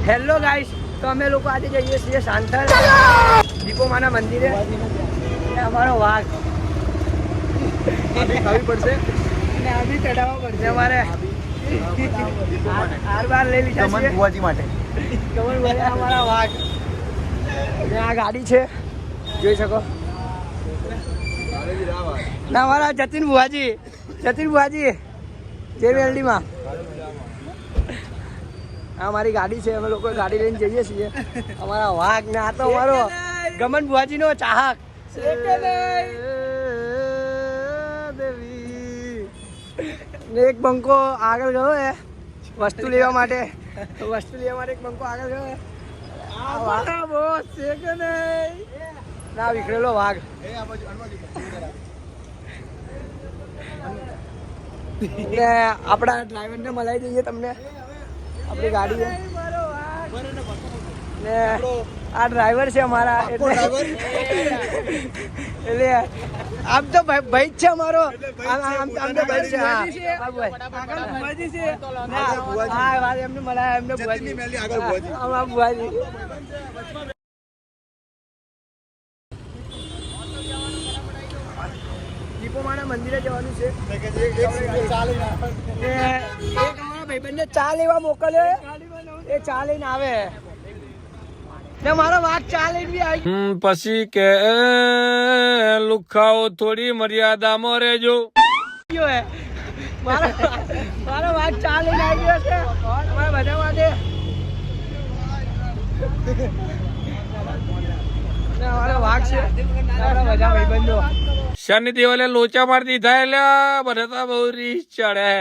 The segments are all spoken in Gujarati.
હેલો ગાઈસ, તો અમે લોકો આજે જઈએ છીએ સાંથર દીપોમાના મંદિરે. અમારો વાઘ ખાવી પડશે અને આ બી ચડાવવા પડશે અમારે. હાર બાર લઈ લીધા છે બુવાજી માટે. કમર ભર્યા અમારા વાઘ. અને આ ગાડી છે, જોઈ શકો. ના અમારા જતીન બુવાજી JVLD-માં. આ મારી ગાડી છે, અમે લોકો ગાડી લઈને જઈએ છીએ. અમારા વાઘ ને આ તો અમારો ગમન બુવાજી નો ચાહક. એક બંકો આગળ ગયો હે વસ્તુ લેવા માટે. એક બંકો આગળ ગયો હે. ના વિખરેલો વાઘ. ને આપણા ડ્રાઈવરને મલાઈ દઈએ તમને. આપણી ગાડી છે ને આ ડ્રાઈવર છે અમારા. એટલે આમ તો ભાઈ જ છે અમારો. આમ તો ભાઈ છે. એમને મળાયા એમને બુવાજી. દીપોમાના મંદિરે જવાનું છે. ભાઈબંધને ચા લેવા મોકલે, એ ચા લઈને આવે ને મારો વાઘ ચા લઈને બી આવી. પછી કે લુખાઓ થોડી મર્યાદામાં રહેજો. મારો વાઘ ચા લઈને આવી ગયો છે અમારા બધા માટે. અમારો વાઘ છે, બધા ભાઈબંધો. શનિ દેવલે લોચા મારી દીધા એટલે બધા બહુ રીસ ચડે.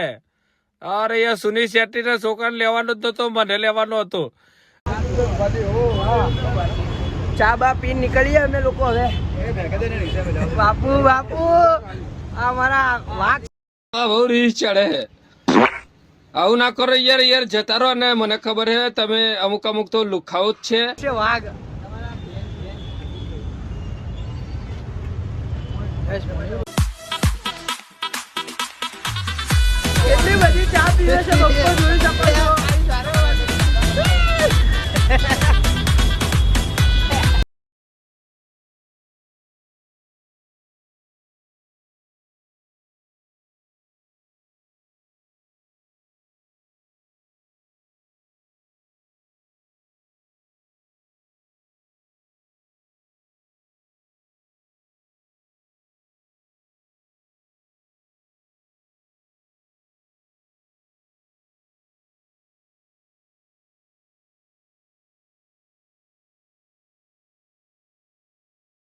અરે યાર સુની શેટ્ટી ના છોકરાને લેવાનો જ નતો, મને લેવાનો હતો. ચા બા પીને નીકળીએ અમે લોકો હવે. બાપુ આ મારા વાઘ બહુ રીસ ચડે. આવું ના કરો યાર જતા રહો. ને મને ખબર છે તમે અમુક તો લુખાઓ જ છે. વાઘ એટલી બધી ચા પીવે છે લોકો, જોઈ શકો છો.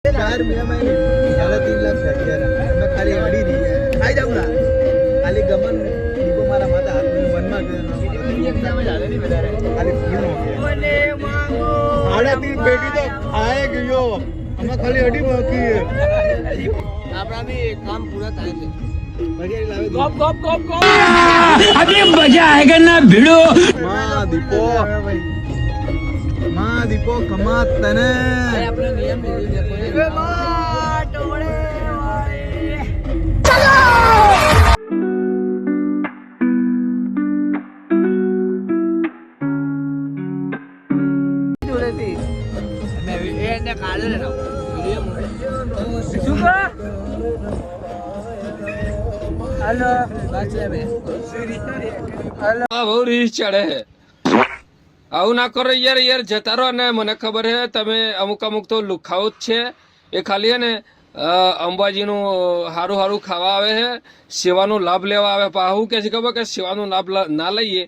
चार मिया में 3.5 लाख मैं खाली अड़ी रही है आई जाऊँ ना खाली गमन दीपो मारा माता हाथ में मन में खाली फील हो गया 3.5 बेटी तो आए गयो हमें खाली अड़ी बाकी है આપણા બી કામ પૂરા થાય છે. ગોપ અભી મજા આયેગા ના ભીડો. माँ दीपो कमा तने આપણે નિયમ લીધું છે. બહુ રીસ ચડે. આવું ના કરો યાર જતા રહો. ને મને ખબર છે તમે અમુક તો લુખાઓ જ છે. એ ખાલી હે ને અંબાજીનું સારું ખાવા આવે છે, સેવાનો લાભ લેવા આવે. પણ આવું કે છે ખબર કે સેવાનો લાભ ના લઈએ.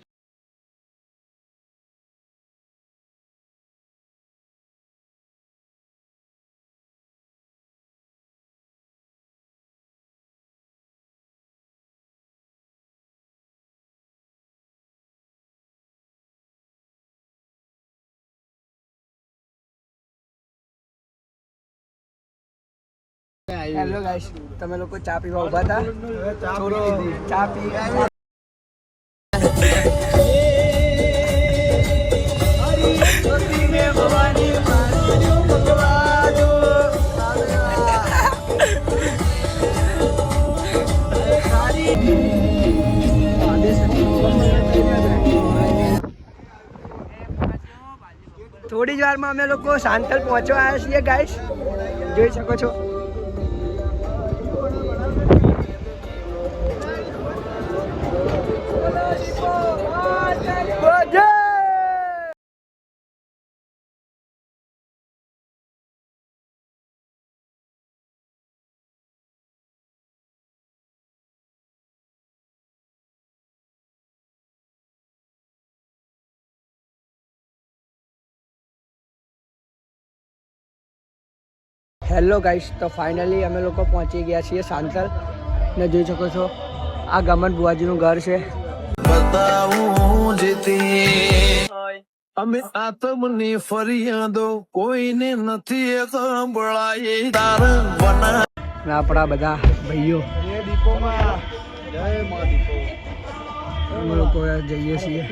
હેલો ગાઈસ, તમે લોકો ચા પીવા ઉભા હતા. થોડો ચા પી થોડી જ વારમાં અમે લોકો સાંતલ પહોંચવા આવ્યા છીએ ગાઈસ, જોઈ શકો છો. હેલો ગાઈસ, તો ફાઇનલી અમે લોકો પહોંચી ગયા છીએ સાંતલ ને જોઈ શકો છો આ ગમન બુઆજીનું ઘર છે. અમે આતમની ફરિયાદો કોઈને નથી સંભળાય તાર વના ને આપણા બધા ભાઈઓ અમે લોકો જઈએ છીએ.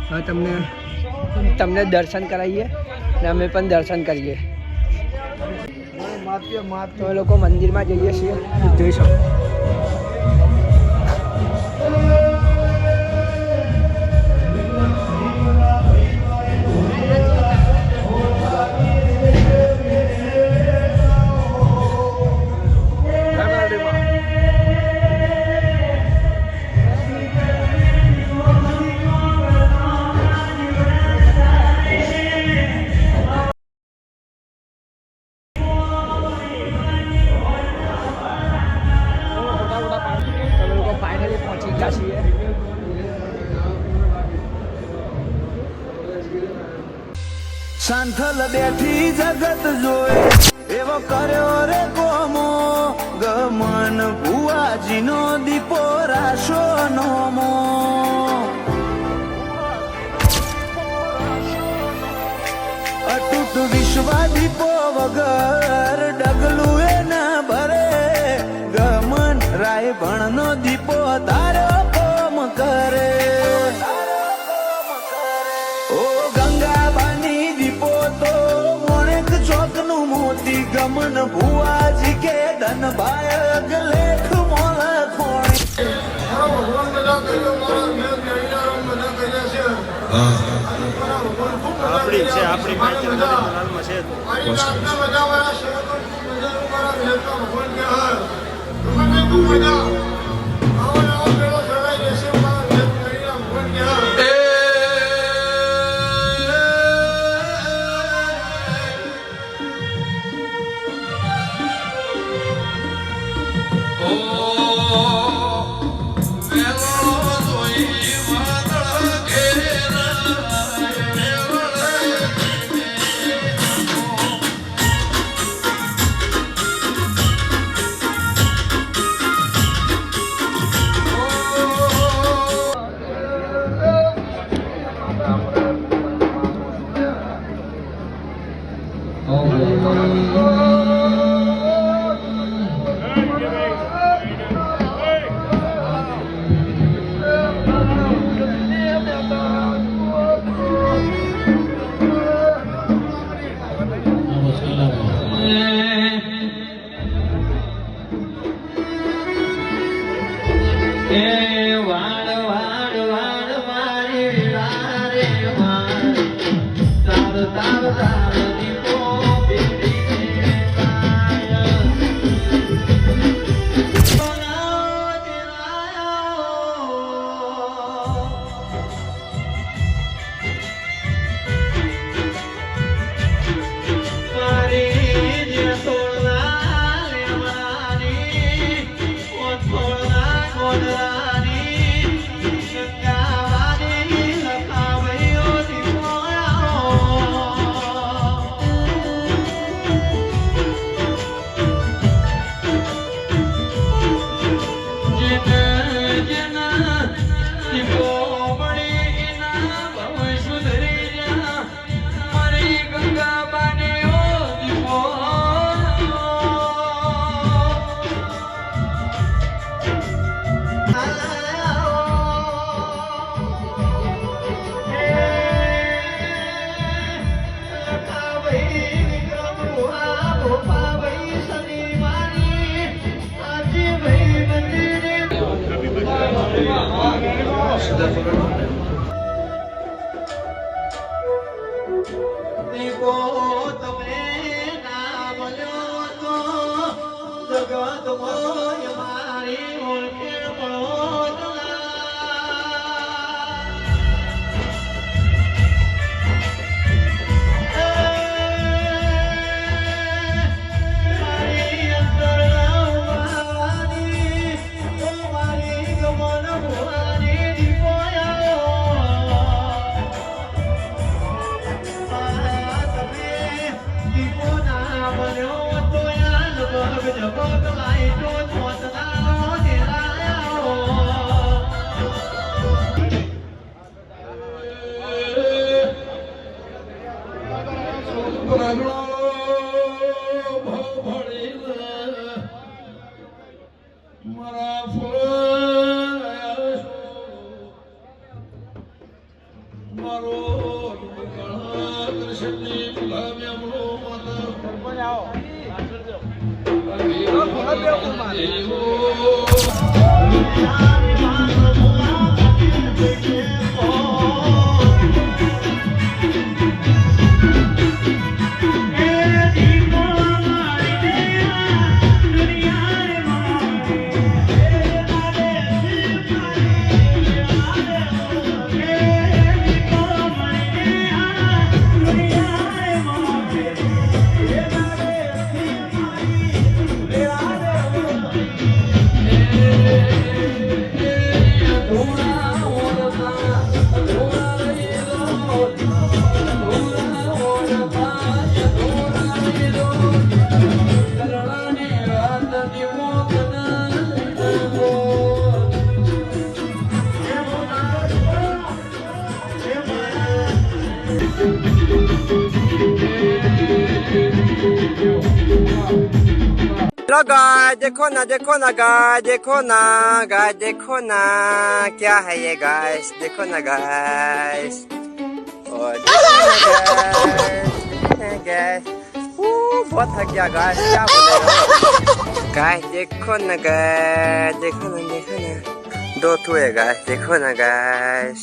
હવે તમને દર્શન કરાવીએ ને અમે પણ દર્શન કરીએ. તો એ લોકો મંદિરમાં જઈએ છીએ, જોઈ શકો. સાંથલ બેઠી જગત જોય એવો કર્યો રે કોમો ગમન ભુવાજીનો દીપો રાશો નોમો. અતૂટ વિશ્વ દીપો વગર ડગલું એ ના ભરે. ગમન રાય ભણનો દીપો તારો કોમ કરે. ઓ ગંગાબાની દીપો તો મોણેક ચોકનું મોતી. ગમન ભુવાજી કે ધન બાયક લેખ મોલ ખોણી. આપણી છે આપણી માહિતી હાલમાં છે. દીવો તમે ના મળ્યો તો જગતમાં મારી ઓળખે મળો हेलो गाय देखो ना गाय देखो ना क्या है ये गाय देखो ना गाय और गाय बहुत थक गया गाय क्या बोलेगा गाय देखो ना देखो ना दो ठो है गाय देखो ना गाय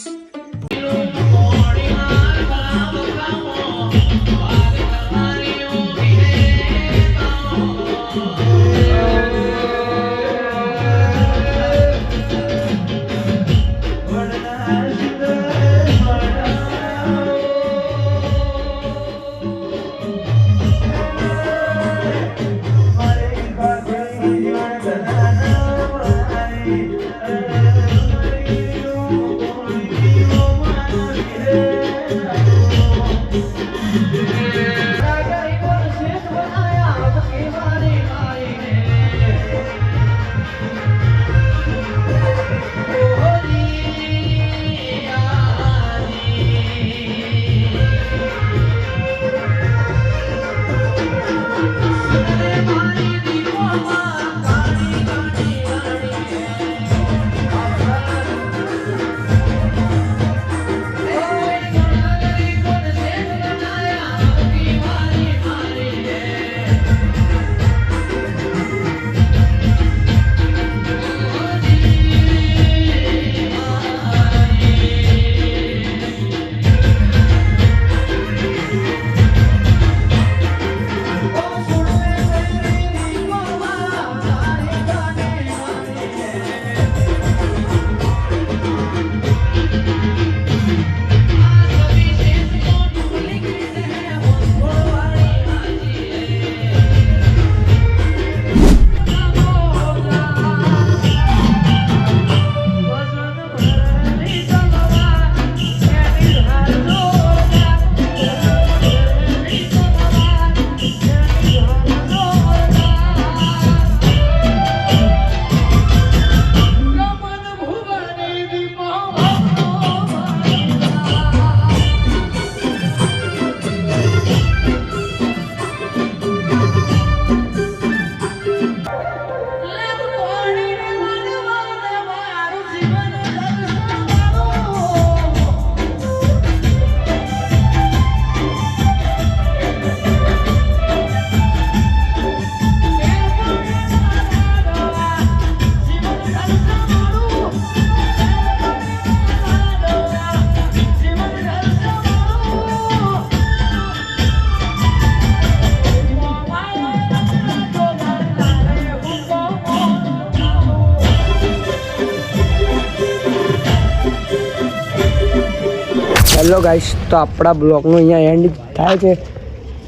હેલો ગાઈસ, તો આપણા બ્લોગનું અહીંયા એન્ડ થાય છે.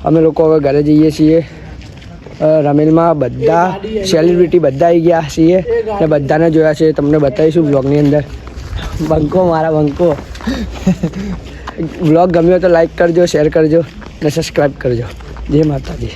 અમે લોકો હવે ઘરે જઈએ છીએ. રમેલમાં બધા સેલિબ્રિટી બધા આવી ગયા છીએ ને બધાને જોયા છે. તમને બતાવીશું બ્લોગની અંદર. બંકો મારા બંકો. બ્લોગ ગમ્યો તો લાઈક કરજો, શેર કરજો અને સબસ્ક્રાઈબ કરજો. જય માતાજી.